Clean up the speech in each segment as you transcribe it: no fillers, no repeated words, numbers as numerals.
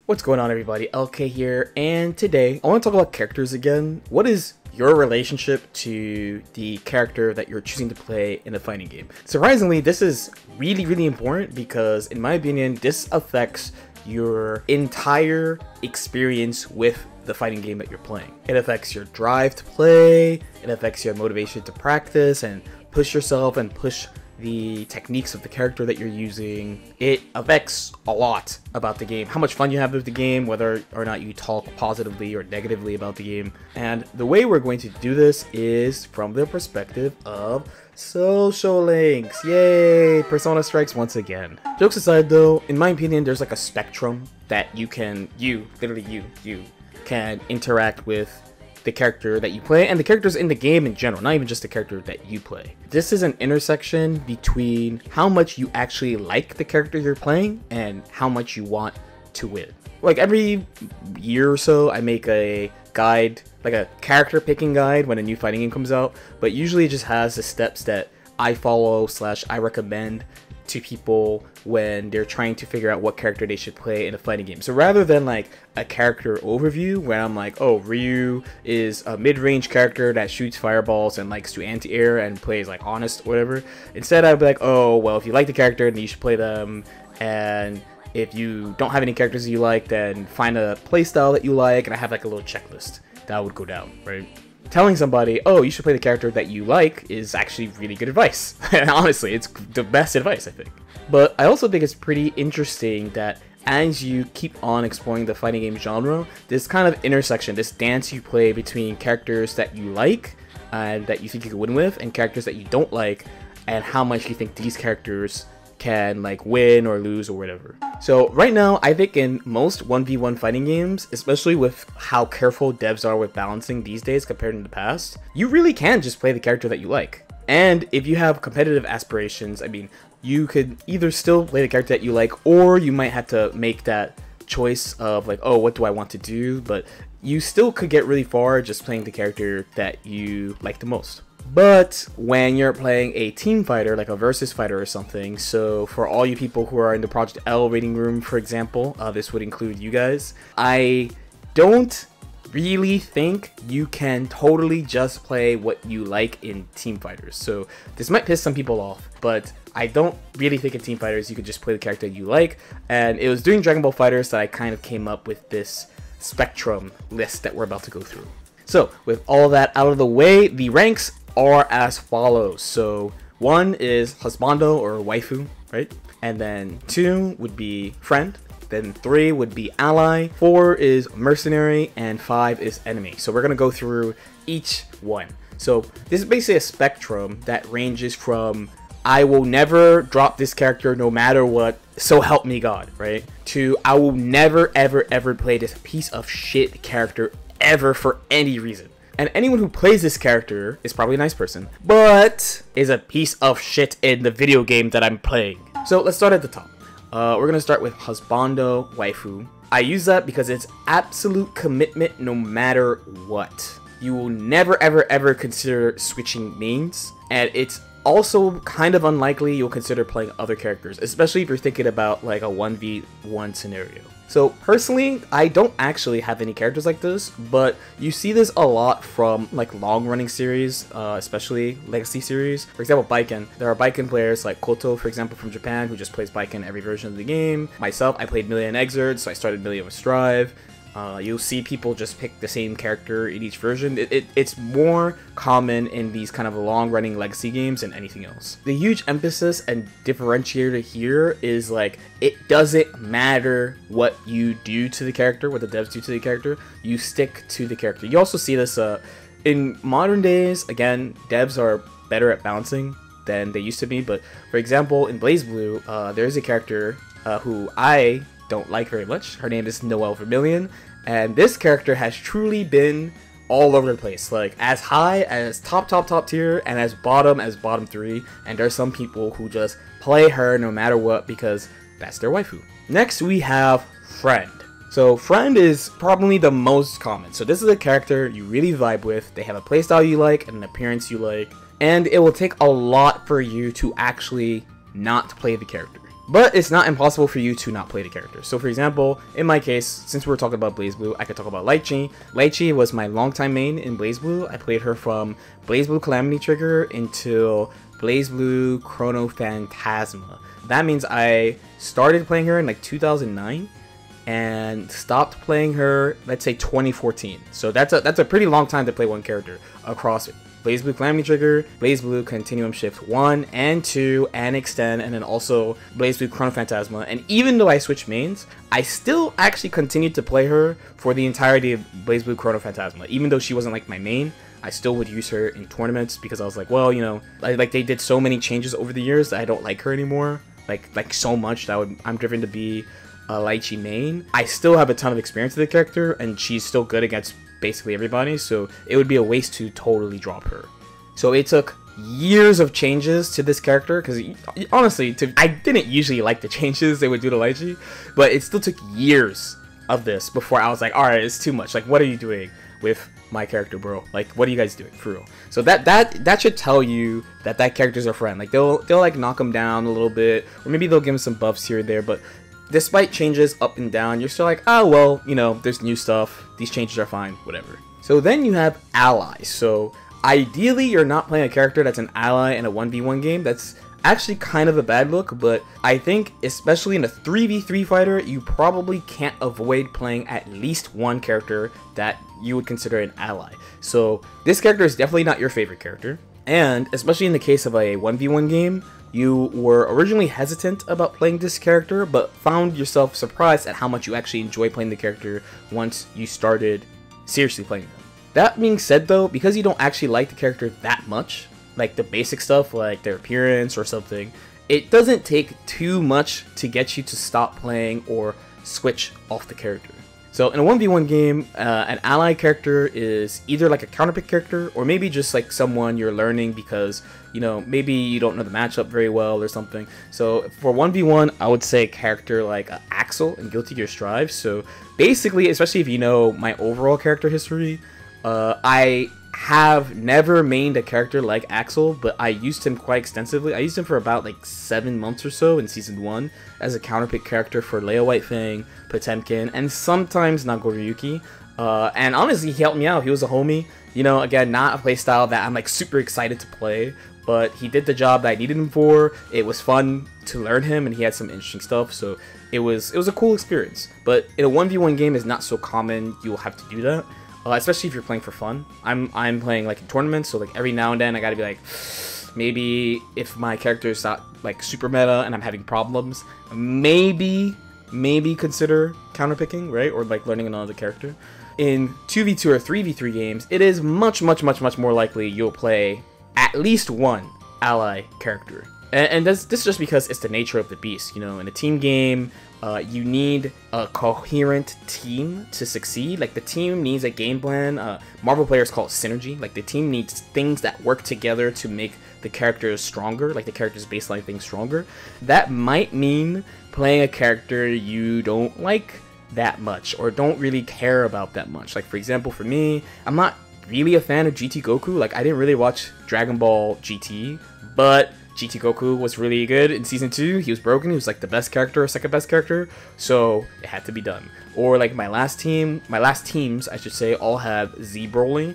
What's going on, everybody? LK here, and today I want to talk about characters again. What is your relationship to the character that you're choosing to play in a fighting game? Surprisingly, this is really important because, in my opinion, this affects your entire experience with the fighting game that you're playing. It affects your drive to play, it affects your motivation to practice and push yourself and push the techniques of the character that you're using. It affects a lot about the game, how much fun you have with the game, whether or not you talk positively or negatively about the game. And the way we're going to do this is from the perspective of social links. Yay! Persona strikes once again. Jokes aside though, in my opinion, there's like a spectrum that you can interact with the character that you play and the characters in the game in general, not even just the character that you play. This is an intersection between how much you actually like the character you're playing and how much you want to win. Like every year or so, I make a guide, like a character picking guide when a new fighting game comes out, but usually it just has the steps that I follow / I recommend to people when they're trying to figure out what character they should play in a fighting game. So rather than like a character overview where I'm like, oh, Ryu is a mid-range character that shoots fireballs and likes to anti-air and plays like honest or whatever, instead I'd be like, oh, well, if you like the character, then you should play them, and if you don't have any characters you like, then find a playstyle that you like, and I have like a little checklist that would go down, right? Telling somebody, oh, you should play the character that you like is actually really good advice. And honestly, it's the best advice, I think. But I also think it's pretty interesting that as you keep on exploring the fighting game genre, this kind of intersection, this dance you play between characters that you like and that you think you can win with, and characters that you don't like, and how much you think these characters can like win or lose or whatever. So right now, I think in most 1v1 fighting games, especially with how careful devs are with balancing these days compared to the past, you really can just play the character that you like. And if you have competitive aspirations, I mean, you could either still play the character that you like, or you might have to make that choice of like, oh, what do I want to do? But you still could get really far just playing the character that you like the most. But when you're playing a team fighter, like a versus fighter or something, so for all you people who are in the Project L rating room, for example, this would include you guys, I don't really think you can totally just play what you like in team fighters. So this might piss some people off, but I don't really think in team fighters you could just play the character you like. And it was doing Dragon Ball FighterZ that I kind of came up with this spectrum list that we're about to go through. So with all that out of the way, the ranks are as follows. So 1 is husbando or waifu, right? And then 2 would be friend. Then 3 would be ally. 4 is mercenary, and 5 is enemy. So we're gonna go through each one. So this is basically a spectrum that ranges from I will never drop this character no matter what, so help me God, right? To I will never ever play this piece of shit character ever for any reason. And anyone who plays this character is probably a nice person, but is a piece of shit in the video game that I'm playing. So let's start at the top. We're gonna start with husbando waifu. I use that because it's absolute commitment no matter what. You will never ever consider switching mains, and it's also kind of unlikely you'll consider playing other characters, especially if you're thinking about like a 1v1 scenario. So personally, I don't actually have any characters like this, but you see this a lot from like long-running series, especially legacy series. For example, Baiken. There are Baiken players like Koto, for example, from Japan, who just plays Baiken every version of the game. Myself, I played Melee and Exerd, so I started Melee with Strive. You'll see people just pick the same character in each version. It's more common in these kind of long-running legacy games than anything else. The huge emphasis and differentiator here is like, it doesn't matter what you do to the character, what the devs do to the character, you stick to the character. You also see this in modern days. Again, devs are better at balancing than they used to be, but for example, in BlazBlue, there's a character who I don't like very much. Her name is Noelle Vermillion, and this character has truly been all over the place, like as high as top tier and as bottom 3, and there's some people who just play her no matter what because that's their waifu. Next we have friend. So friend is probably the most common. So this is a character you really vibe with, they have a playstyle you like and an appearance you like, and it will take a lot for you to actually not play the character. But it's not impossible for you to not play the character. So for example, in my case, since we're talking about BlazBlue, I could talk about Lychee. Lychee was my longtime main in BlazBlue. I played her from BlazBlue Calamity Trigger until BlazBlue Chrono Phantasma. That means I started playing her in like 2009 and stopped playing her, let's say 2014. So that's a pretty long time to play one character across BlazBlue Calamity Trigger, BlazBlue Continuum Shift 1 and 2 and Extend, and then also BlazBlue Chrono Phantasma. And even though I switched mains, I still actually continued to play her for the entirety of BlazBlue Chrono Phantasma. Even though she wasn't like my main, I still would use her in tournaments because I was like, well, you know, like they did so many changes over the years that I don't like her anymore. Like so much that I'm driven to be a Lychee main. I still have a ton of experience with the character, and she's still good against basically everybody, so it would be a waste to totally drop her. So it took years of changes to this character, because honestly, I didn't usually like the changes they would do to Lychee, but it still took years of this before I was like, alright, it's too much. Like, what are you doing with my character, bro? Like, what are you guys doing, for real? So that should tell you that character's a friend. Like, they'll like knock him down a little bit, or maybe they'll give him some buffs here or there, but despite changes up and down, you're still like, oh, well, you know, there's new stuff, these changes are fine, whatever. So then you have allies. So ideally, you're not playing a character that's an ally in a 1v1 game. That's actually kind of a bad look, but I think, especially in a 3v3 fighter, you probably can't avoid playing at least one character that you would consider an ally. So this character is definitely not your favorite character, and especially in the case of a 1v1 game, you were originally hesitant about playing this character, but found yourself surprised at how much you actually enjoy playing the character once you started seriously playing them. That being said though, because you don't actually like the character that much, like the basic stuff like their appearance or something, it doesn't take too much to get you to stop playing or switch off the character. So in a 1v1 game, an ally character is either like a counterpick character, or maybe just like someone you're learning because, you know, maybe you don't know the matchup very well or something. So for 1v1, I would say a character like Axel in Guilty Gear Strive. So basically, especially if you know my overall character history, I have never mained a character like Axel, but I used him quite extensively. I used him for about like 7 months or so in Season 1 as a counterpick character for Leo White Fang, Potemkin, and sometimes Nagoriyuki. And honestly, he helped me out. He was a homie. You know, again, not a playstyle that I'm like super excited to play, but he did the job that I needed him for. It was fun to learn him, and he had some interesting stuff, so it was a cool experience. But in a 1v1 game, is not so common you'll have to do that. Especially if you're playing for fun. I'm playing like in tournaments, so like every now and then I gotta be like, maybe if my character is not like super meta and I'm having problems, maybe consider counterpicking, right? Or like learning another character. In 2v2 or 3v3 games, it is much more likely you'll play at least one ally character. And this is just because it's the nature of the beast. You know, in a team game, you need a coherent team to succeed. Like, the team needs a game plan. Marvel players call it synergy. Like, the team needs things that work together to make the characters stronger, like the character's baseline things stronger. That might mean playing a character you don't like that much or don't really care about that much. Like, for example, for me, I'm not really a fan of GT Goku. Like, I didn't really watch Dragon Ball GT, but GT Goku was really good in Season 2. He was broken. He was like the best character or second best character, so it had to be done. Or like my last teams, I should say, all have Z Broly.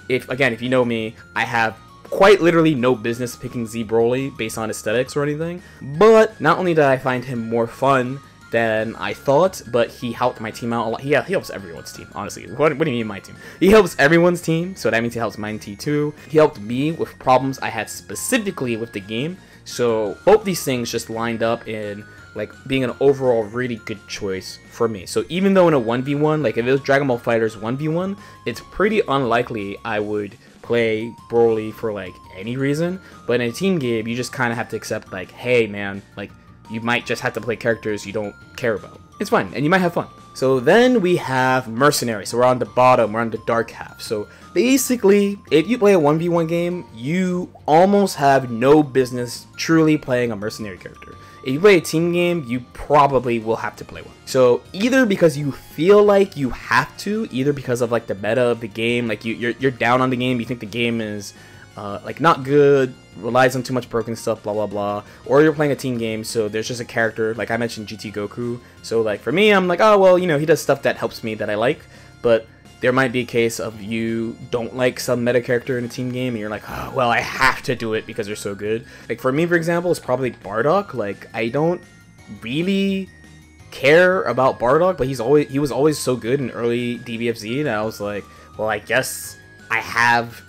If you know me, I have quite literally no business picking Z Broly based on aesthetics or anything. But not only did I find him more fun than I thought, but he helped my team out a lot. He helps everyone's team, honestly. What do you mean my team? He helps everyone's team, so that means he helps mine team too. He helped me with problems I had specifically with the game, so both these things just lined up in like being an overall really good choice for me. So even though in a 1v1, like if it was Dragon Ball FighterZ 1v1, it's pretty unlikely I would play Broly for like any reason, but in a team game, you just kind of have to accept like, hey man, like you might just have to play characters you don't care about. It's fine, and you might have fun. So then we have mercenaries. So we're on the bottom, we're on the dark half. So basically, if you play a 1v1 game, you almost have no business truly playing a mercenary character. If you play a team game, you probably will have to play one. So either because you feel like you have to, either because of like the meta of the game, like you're down on the game, you think the game is like not good, relies on too much broken stuff, blah blah blah, or you're playing a team game, so there's just a character, like I mentioned GT Goku, so like for me, I'm like, oh well, you know, he does stuff that helps me that I like, but there might be a case of you don't like some meta character in a team game, and you're like, oh well, I have to do it because they're so good. Like for me, for example, it's probably Bardock. Like I don't really care about Bardock, but he was always so good in early DBFZ that I was like, well, I guess I have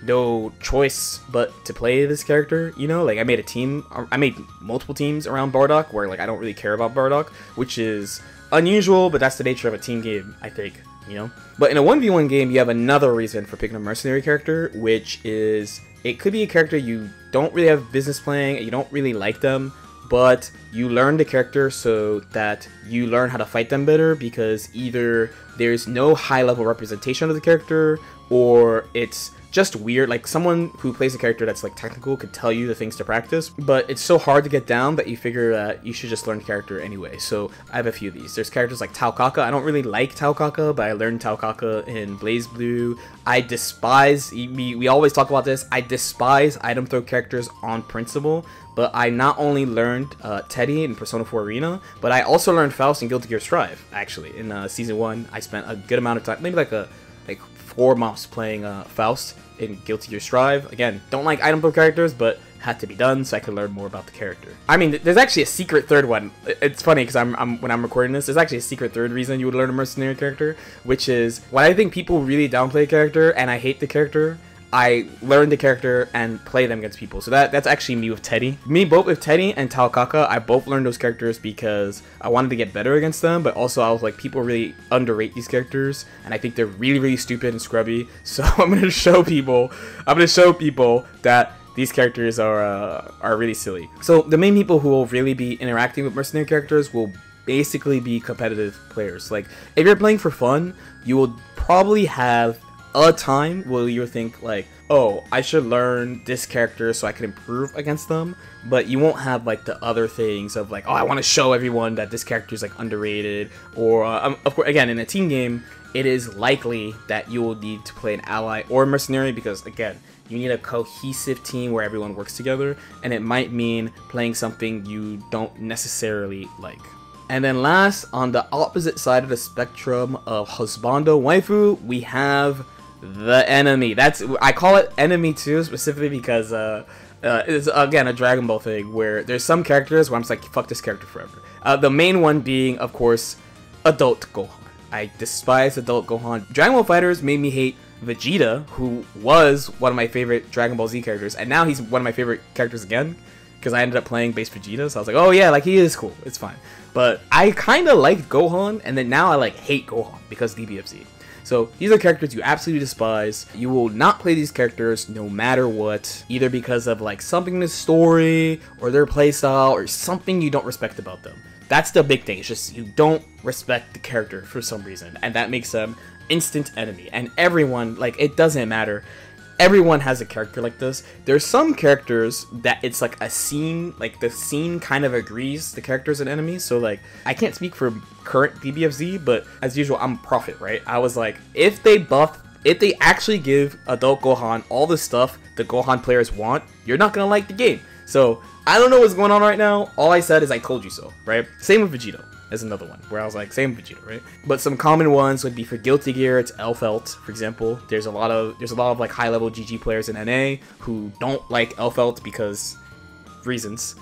no choice but to play this character, you know? Like I made multiple teams around Bardock where like I don't really care about Bardock, which is unusual, but that's the nature of a team game, I think, you know? But in a 1v1 game, you have another reason for picking a mercenary character, which is it could be a character you don't really have business playing, you don't really like them, but you learn the character so that you learn how to fight them better, because either there's no high level representation of the character, or it's just weird. Like someone who plays a character that's like technical could tell you the things to practice, but it's so hard to get down that you figure that you should just learn the character anyway. So I have a few of these. There's characters like Taokaka. I don't really like Taokaka, but I learned Taokaka in Blaze Blue. I despise, we always talk about this, I despise item throw characters on principle, but I not only learned Teddy in Persona 4 Arena, but I also learned Faust in Guilty Gear Strive, actually. In Season 1, I spent a good amount of time, maybe like 4 months playing Faust in Guilty Gear Strive. Again, don't like item throw characters, but had to be done so I could learn more about the character. I mean, there's actually a secret third one. It's funny because when I'm recording this, there's actually a secret third reason you would learn a mercenary character, which is when I think people really downplay a character and I hate the character, I learn the character and play them against people. So that's actually me with Teddy. Me both with Teddy and Taokaka, I both learned those characters because I wanted to get better against them, but also I was like, people really underrate these characters, and I think they're really, really stupid and scrubby. So I'm gonna show people that these characters are really silly. So the main people who will really be interacting with mercenary characters will basically be competitive players. Like if you're playing for fun, you will probably have a time where you think like, oh, I should learn this character so I can improve against them, but you won't have like the other things of like, oh, I want to show everyone that this character is like underrated, or of course, again, in a team game, it is likely that you will need to play an ally or a mercenary, because again, you need a cohesive team where everyone works together, and it might mean playing something you don't necessarily like. And then last, on the opposite side of the spectrum of husbando waifu, we have the enemy. I call it enemy too, specifically because it's again a Dragon Ball thing where there's some characters where I'm just like, fuck this character forever. The main one being, of course, Adult Gohan. I despise Adult Gohan. Dragon Ball FighterZ made me hate Vegeta, who was one of my favorite Dragon Ball Z characters, and now he's one of my favorite characters again, because I ended up playing base Vegeta, so I was like, oh yeah, like he is cool, it's fine. But I kind of liked Gohan, and then now I like hate Gohan because DBFZ. So these are characters you absolutely despise. You will not play these characters no matter what, either because of like something in the story or their playstyle or something you don't respect about them. That's the big thing. It's just you don't respect the character for some reason, and that makes them instant enemy. And everyone, like, it doesn't matter. Everyone has a character like this. There's some characters that it's like a scene, like the scene kind of agrees the character's an enemy. So like, I can't speak for current DBFZ, but as usual, I'm Prophet, right? I was like, if they actually give Adult Gohan all the stuff the Gohan players want, you're not gonna like the game. So I don't know what's going on right now. All I said is I told you so, right? Same with Vegeta. Is another one where I was like, same Vegeta, right? But some common ones would be for Guilty Gear, it's Elfelt, for example. There's a lot of like high level GG players in NA who don't like Elfelt because reasons,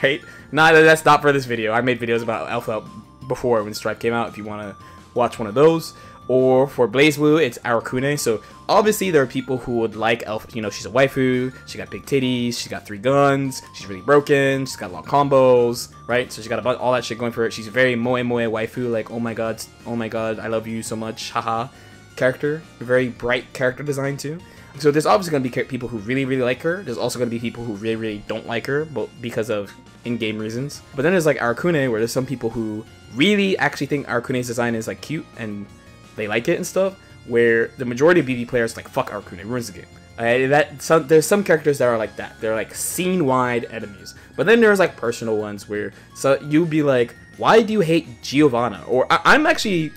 right? That's not for this video. I made videos about Elfelt before when Stripe came out, if you want to watch one of those. Or for Blaze Blue, it's Arakune. So obviously there are people who would like Elf, you know, she's a waifu, she got big titties, she's got 3 guns, she's really broken, she's got a lot of combos, right? So she's got all that shit going for her. She's a very moe waifu, like, oh my god, I love you so much, haha, character. A very bright character design too. So there's obviously going to be people who really, really like her. There's also going to be people who really, really don't like her, but because of in-game reasons. But then there's like Arakune, where there's some people who really actually think Arakune's design is like cute and they like it and stuff, where the majority of BB players like, fuck Arakune, ruins the game. There's some characters that are like that. They're like scene-wide enemies. But then there's like personal ones where you'd be like, why do you hate Giovanna? Or I'm actually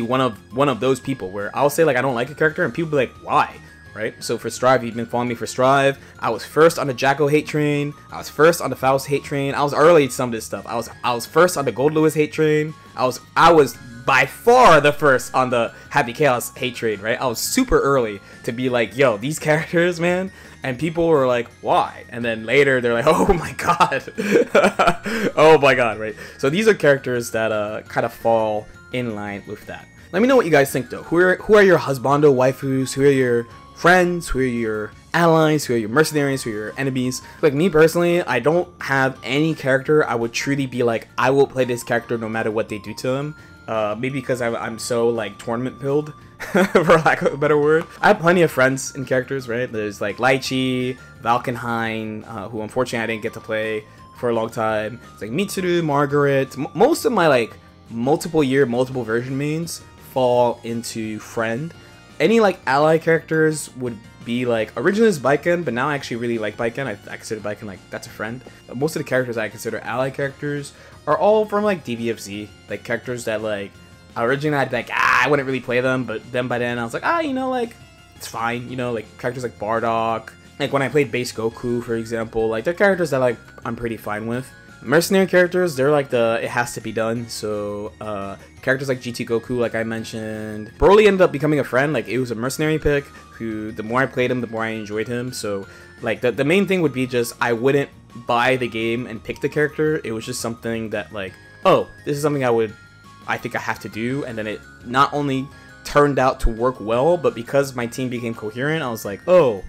one of those people where I'll say like I don't like a character and people be like, why? right? So for Strive, you've been following me for Strive. I was first on the Jacko hate train. I was first on the Faust hate train. I was early to some of this stuff. I was first on the Gold Lewis hate train. I was by far the first on the Happy Chaos hate train, right? I was super early to be like, yo, these characters, man. And people were like, why? And then later they're like, oh my god. Oh my god, right? So these are characters that kind of fall in line with that. Let me know what you guys think though. Who are your husbando waifus? Who are your friends? Who are your allies? Who are your mercenaries? Who are your enemies? Like me personally, I don't have any character I would truly be like, I will play this character no matter what they do to them. Maybe because I'm so like tournament build, for lack of a better word. I have plenty of friends and characters, right? There's like Lychee, Valkenhayn, who unfortunately I didn't get to play for a long time. It's like Mitsuru, Margaret. Most of my like multiple version mains fall into friend. Any like ally characters would be like, originally it's Baiken, but now I actually really like Baiken. I consider Baiken like, that's a friend. Most of the characters I consider ally characters are all from like DBFZ, like characters that like, originally I'd be like, I wouldn't really play them, but then by then I was like, you know, like, it's fine, you know, like characters like Bardock, like when I played base Goku, for example, like they're characters that like, I'm pretty fine with. Mercenary characters, they're like it has to be done, so characters like GT Goku, like I mentioned, Broly ended up becoming a friend. Like it was a mercenary pick who, the more I played him, the more I enjoyed him. So like the main thing would be just, I wouldn't buy the game and pick the character. It was just something that like, oh, this is something I think I have to do, and then it not only turned out to work well, but because my team became coherent, I was like, oh,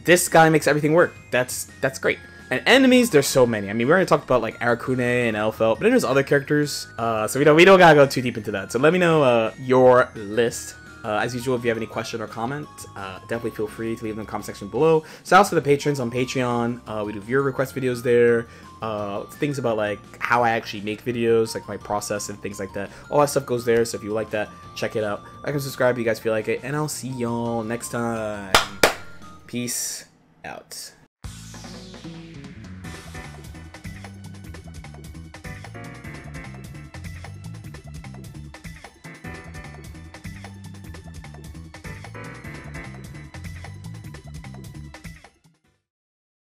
this guy makes everything work. That's great. And enemies, there's so many. I mean, we already talked about like Arakune and Elfelt, but then there's other characters. So we don't gotta go too deep into that. So let me know your list. As usual, if you have any question or comment, definitely feel free to leave them in the comment section below. So also for the patrons on Patreon, we do viewer request videos there. Things about like how I actually make videos, like my process and things like that. All that stuff goes there. So if you like that, check it out. Like and subscribe if you guys feel like it. And I'll see y'all next time. Peace out.